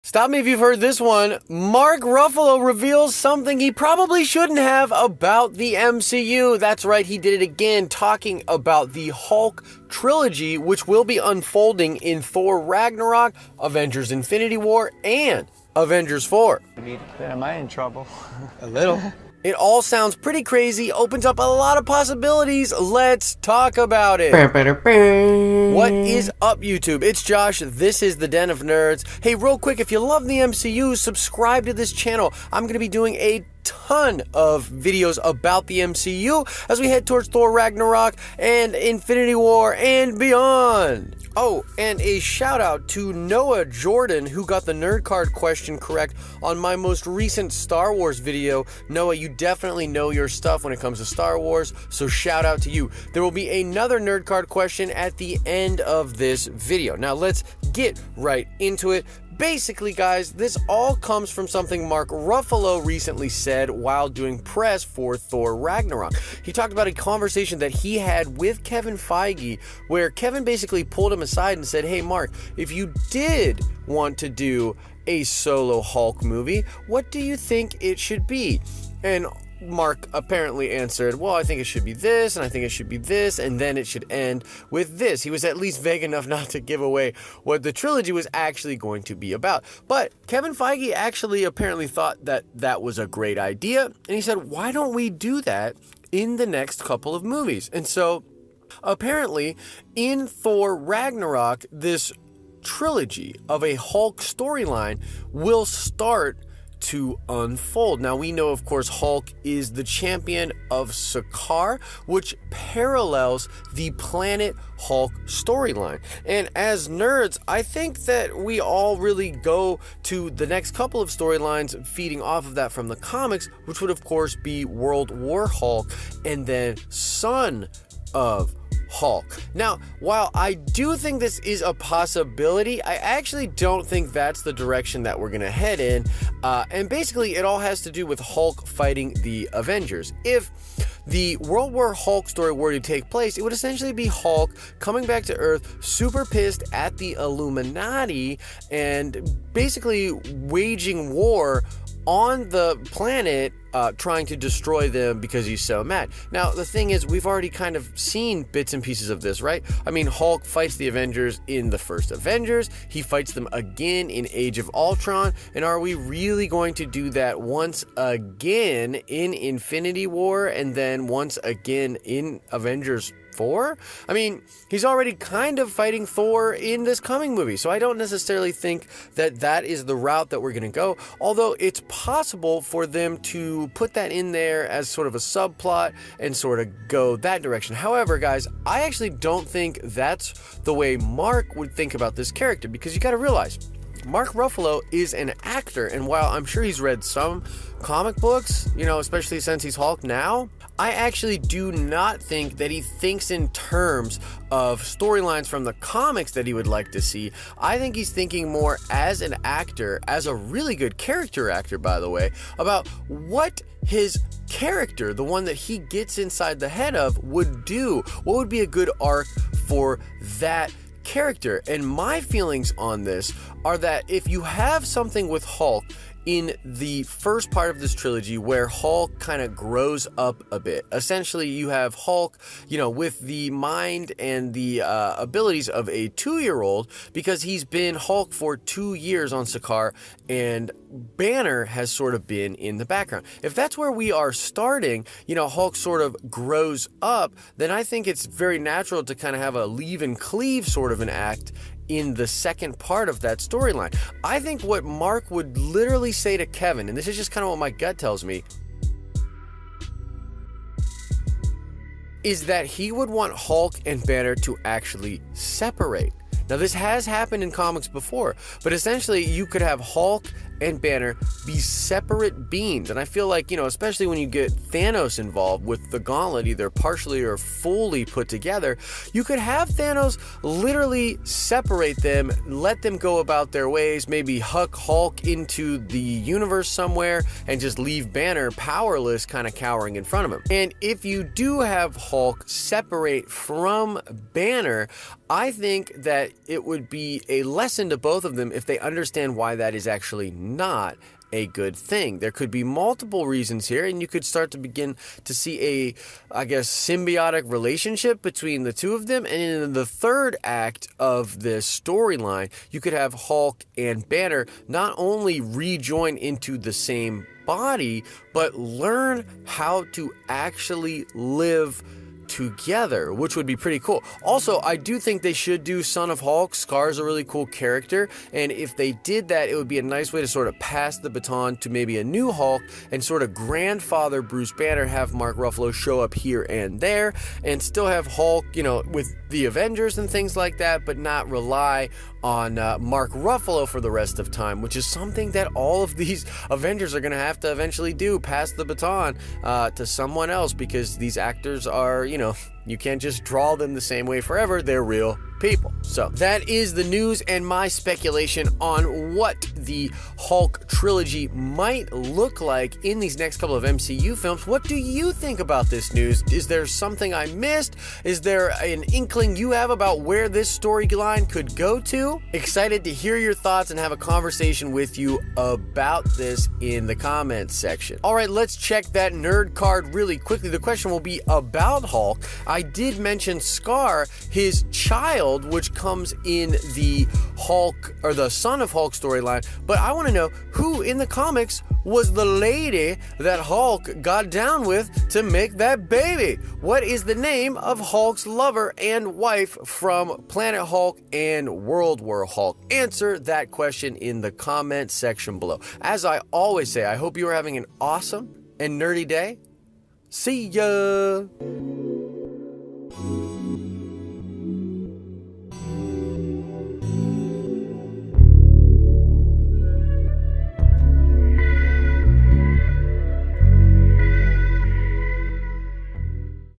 Stop me if you've heard this one. Mark Ruffalo reveals something he probably shouldn't have about the MCU. That's right, he did it again, talking about the Hulk trilogy, which will be unfolding in Thor Ragnarok, Avengers Infinity War, and Avengers 4. Am I in trouble? A little. It all sounds pretty crazy, opens up a lot of possibilities. Let's talk about it. What is up, YouTube? It's Josh. This is the Den of Nerds. Hey, real quick, if you love the MCU, subscribe to this channel. I'm going to be doing a ton of videos about the MCU as we head towards Thor Ragnarok and Infinity War and beyond. Oh, and a shout out to Noah Jordan, who got the nerd card question correct on my most recent Star Wars video. Noah, you definitely know your stuff when it comes to Star Wars, so shout out to you. There will be another nerd card question at the end of this video. Now let's get right into it. Basically, guys, this all comes from something Mark Ruffalo recently said while doing press for Thor Ragnarok. He talked about a conversation that he had with Kevin Feige, where Kevin basically pulled him aside and said, hey, Mark, if you did want to do a solo Hulk movie, what do you think it should be? And Mark apparently answered, well, I think it should be this, and I think it should be this, and then it should end with this. He was at least vague enough not to give away what the trilogy was actually going to be about. But Kevin Feige actually apparently thought that that was a great idea, and he said, why don't we do that in the next couple of movies? And so apparently in Thor Ragnarok, this trilogy of a Hulk storyline will start to unfold. Now, we know, of course, Hulk is the champion of Sakaar, which parallels the Planet Hulk storyline. And as nerds, I think that we all really go to the next couple of storylines feeding off of that from the comics, which would, of course, be World War Hulk and then Son of Hulk. Now, while I do think this is a possibility, I actually don't think that's the direction that we're going to head in. And basically, it all has to do with Hulk fighting the Avengers. If the World War Hulk story were to take place, it would essentially be Hulk coming back to Earth, super pissed at the Illuminati, and basically waging war on the planet, trying to destroy them because he's so mad. Now, the thing is, we've already kind of seen bits and pieces of this, right? I mean, Hulk fights the Avengers in the first Avengers. He fights them again in Age of Ultron. And are we really going to do that once again in Infinity War and then once again in Avengers 4? I mean, he's already kind of fighting Thor in this coming movie, so I don't necessarily think that that is the route that we're going to go, although it's possible for them to put that in there as sort of a subplot and sort of go that direction. However, guys, I actually don't think that's the way Mark would think about this character, because you got to realize, Mark Ruffalo is an actor, and while I'm sure he's read some comic books, you know, especially since he's Hulk now, I actually do not think that he thinks in terms of storylines from the comics that he would like to see. I think he's thinking more as an actor, as a really good character actor, by the way, about what his character, the one that he gets inside the head of, would do. What would be a good arc for that character? And my feelings on this are that if you have something with Hulk in the first part of this trilogy where Hulk kind of grows up a bit, essentially you have Hulk, you know, with the mind and the abilities of a 2-year-old, because he's been Hulk for 2 years on Sakaar, and Banner has sort of been in the background. If that's where we are starting, you know, Hulk sort of grows up, then I think it's very natural to kind of have a leave and cleave sort of an act in the second part of that storyline. I think what Mark would literally say to Kevin, and this is just kind of what my gut tells me, is that he would want Hulk and Banner to actually separate. Now, this has happened in comics before, but essentially you could have Hulk and Banner be separate beings. And I feel like, especially when you get Thanos involved with the gauntlet, either partially or fully put together, you could have Thanos literally separate them, let them go about their ways, maybe huck Hulk into the universe somewhere and just leave Banner powerless, kind of cowering in front of him. And if you do have Hulk separate from Banner, I think that it would be a lesson to both of them if they understand why that is actually not a good thing. There could be multiple reasons here, and you could start to begin to see symbiotic relationship between the two of them. And in the third act of this storyline, you could have Hulk and Banner not only rejoin into the same body, but learn how to actually live together, which would be pretty cool. Also, I do think they should do Son of Hulk. Scar's a really cool character, and if they did that, it would be a nice way to sort of pass the baton to maybe a new Hulk and sort of grandfather Bruce Banner, have Mark Ruffalo show up here and there, and still have Hulk, with the Avengers and things like that, but not rely on Mark Ruffalo for the rest of time, which is something that all of these Avengers are going to have to eventually do, pass the baton to someone else, because these actors are, you can't just draw them the same way forever. They're real people. So that is the news and my speculation on what the Hulk trilogy might look like in these next couple of MCU films. What do you think about this news? Is there something I missed? Is there an inkling you have about where this storyline could go to? Excited to hear your thoughts and have a conversation with you about this in the comments section. All right, let's check that nerd card really quickly. The question will be about Hulk. I did mention Scar, his child, which comes in the Hulk or the Son of Hulk storyline, but I want to know who in the comics was the lady that Hulk got down with to make that baby. What is the name of Hulk's lover and wife from Planet Hulk and World War Hulk? Answer that question in the comment section below. As I always say, I hope you are having an awesome and nerdy day. See ya!